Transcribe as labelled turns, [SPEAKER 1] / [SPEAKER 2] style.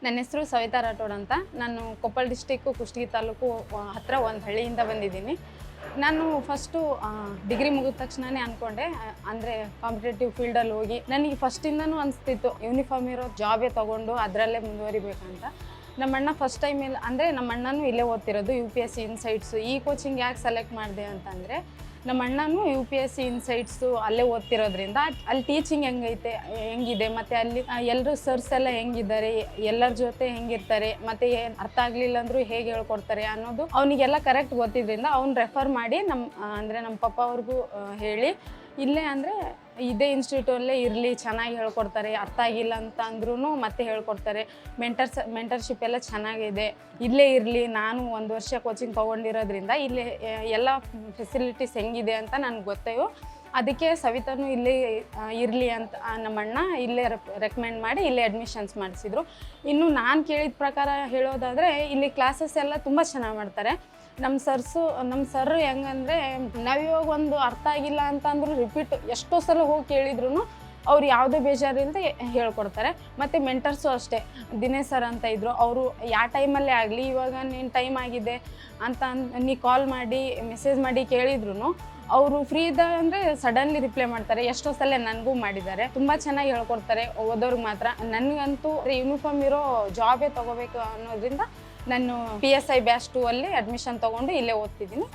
[SPEAKER 1] ನನ್ನ ಹೆಸರು ಸವಿತಾ ರಾಠೋಡ್ ಅಂತ. ನಾನು ಕೊಪ್ಪಳ ಡಿಸ್ಟಿಕ್ಕು ಕುಷ್ಟಗಿ ತಾಲೂಕು ಹತ್ತಿರ ಒಂದು ಹಳ್ಳಿಯಿಂದ ಬಂದಿದ್ದೀನಿ. ನಾನು ಫಸ್ಟು ಡಿಗ್ರಿ ಮುಗಿದ ತಕ್ಷಣವೇ ಅಂದ್ಕೊಂಡೆ, ಅಂದರೆ ಕಾಂಪಿಟೇಟಿವ್ ಫೀಲ್ಡಲ್ಲಿ ಹೋಗಿ ನನಗೆ ಫಸ್ಟಿಂದನೂ ಅನಿಸ್ತಿತ್ತು ಯೂನಿಫಾರ್ಮ್ ಇರೋ ಜಾಬೇ ತೊಗೊಂಡು ಅದರಲ್ಲೇ ಮುಂದುವರಿಬೇಕಂತ. ನಮ್ಮ ಅಣ್ಣ ಫಸ್ಟ್ ಟೈಮ್ ಇಲ್ಲಿ, ಅಂದರೆ ನಮ್ಮ ಅಣ್ಣನೂ ಇಲ್ಲೇ ಓದ್ತಿರೋದು UPSC ಇನ್ಸೈಟ್ಸು. ಈ ಕೋಚಿಂಗ್ ಯಾಕೆ ಸೆಲೆಕ್ಟ್ ಮಾಡಿದೆ ಅಂತಂದರೆ, ನಮ್ಮ ಅಣ್ಣನೂ UPSC ಇನ್ಸೈಟ್ಸು ಅಲ್ಲೇ ಓದ್ತಿರೋದ್ರಿಂದ ಅಲ್ಲಿ ಟೀಚಿಂಗ್ ಹೆಂಗಿದೆ ಮತ್ತು ಅಲ್ಲಿ ಎಲ್ಲರೂ ಸರ್ಸ್ ಎಲ್ಲ ಹೆಂಗಿದ್ದಾರೆ, ಎಲ್ಲರ ಜೊತೆ ಹೆಂಗಿರ್ತಾರೆ, ಮತ್ತು ಅರ್ಥ ಆಗಲಿಲ್ಲ ಅಂದರೂ ಹೇಗೆ ಹೇಳ್ಕೊಡ್ತಾರೆ ಅನ್ನೋದು ಅವನಿಗೆಲ್ಲ ಕರೆಕ್ಟ್ ಗೊತ್ತಿದ್ದರಿಂದ ಅವ್ನು ರೆಫರ್ ಮಾಡಿ ನಮ್ಮ ಪಪ್ಪ ಅವ್ರಿಗೂ ಹೇಳಿ ಇಲ್ಲೇ ಅಂದರೆ ಇದೇ ಇನ್ಸ್ಟಿಟ್ಯೂಟಲ್ಲೇ ಇರಲಿ, ಚೆನ್ನಾಗಿ ಹೇಳ್ಕೊಡ್ತಾರೆ, ಅರ್ಥ ಆಗಿಲ್ಲ ಅಂತ ಅಂದ್ರೂ ಮತ್ತೆ ಹೇಳ್ಕೊಡ್ತಾರೆ, ಮೆಂಟರ್ಶಿಪ್ ಎಲ್ಲ ಚೆನ್ನಾಗಿದೆ, ಇಲ್ಲೇ ಇರಲಿ. ನಾನು 1 ವರ್ಷ ಕೋಚಿಂಗ್ ತೊಗೊಂಡಿರೋದ್ರಿಂದ ಇಲ್ಲೇ ಎಲ್ಲ ಫೆಸಿಲಿಟೀಸ್ ಹೆಂಗಿದೆ ಅಂತ ನನಗೆ ಗೊತ್ತೇವು. ಅದಕ್ಕೆ ಸವಿತಾನು ಇಲ್ಲೇ ಇರಲಿ ಅಂತ ನಮ್ಮಣ್ಣ ಇಲ್ಲೇ ರೆಕಮೆಂಡ್ ಮಾಡಿ ಇಲ್ಲೇ ಅಡ್ಮಿಷನ್ಸ್ ಮಾಡಿಸಿದ್ರು. ಇನ್ನು ನಾನು ಕೇಳಿದ ಪ್ರಕಾರ ಹೇಳೋದಾದರೆ ಇಲ್ಲಿ ಕ್ಲಾಸಸ್ ಎಲ್ಲ ತುಂಬ ಚೆನ್ನಾಗಿ ಮಾಡ್ತಾರೆ. ನಮ್ಮ ಸರ್ ಹೆಂಗಂದರೆ, ನಾವಿವಾಗ ಒಂದು ಅರ್ಥ ಆಗಿಲ್ಲ ಅಂತಂದ್ರೂ ರಿಪೀಟ್ ಎಷ್ಟೋ ಸಲ ಹೋಗಿ ಕೇಳಿದ್ರು ಅವ್ರು ಯಾವುದೇ ಬೇಜಾರಿಲ್ಲದೆ ಹೇಳ್ಕೊಡ್ತಾರೆ. ಮತ್ತು ಮೆಂಟರ್ಸು ಅಷ್ಟೇ, ದಿನೇಶ್ ಸರ್ ಅಂತ ಇದ್ದರು. ಅವರು ಯಾವ ಟೈಮಲ್ಲೇ ಆಗಲಿ, ಇವಾಗ ನೀನು ಟೈಮ್ ಆಗಿದೆ ಅಂತ ನೀ ಕಾಲ್ ಮಾಡಿ ಮೆಸೇಜ್ ಮಾಡಿ ಕೇಳಿದ್ರು ಅವರು ಫ್ರೀ ಇದ್ದಾಗ ಅಂದರೆ ಸಡನ್ಲಿ ರಿಪ್ಲೈ ಮಾಡ್ತಾರೆ. ಎಷ್ಟೋ ಸಲ ನನಗೂ ಮಾಡಿದ್ದಾರೆ. ತುಂಬ ಚೆನ್ನಾಗಿ ಹೇಳ್ಕೊಡ್ತಾರೆ ಓದೋರ್ಗೆ ಮಾತ್ರ. ನನಗಂತೂ ಯೂನಿಫಾರ್ಮ್ ಇರೋ ಜಾಬೇ ತೊಗೋಬೇಕು ಅನ್ನೋದ್ರಿಂದ ನಾನು PSI ಬ್ಯಾಚ್ 2 ಅಲ್ಲಿ ಅಡ್ಮಿಷನ್ ತೊಗೊಂಡು ಇಲ್ಲೇ ಓದ್ತಿದ್ದೀನಿ.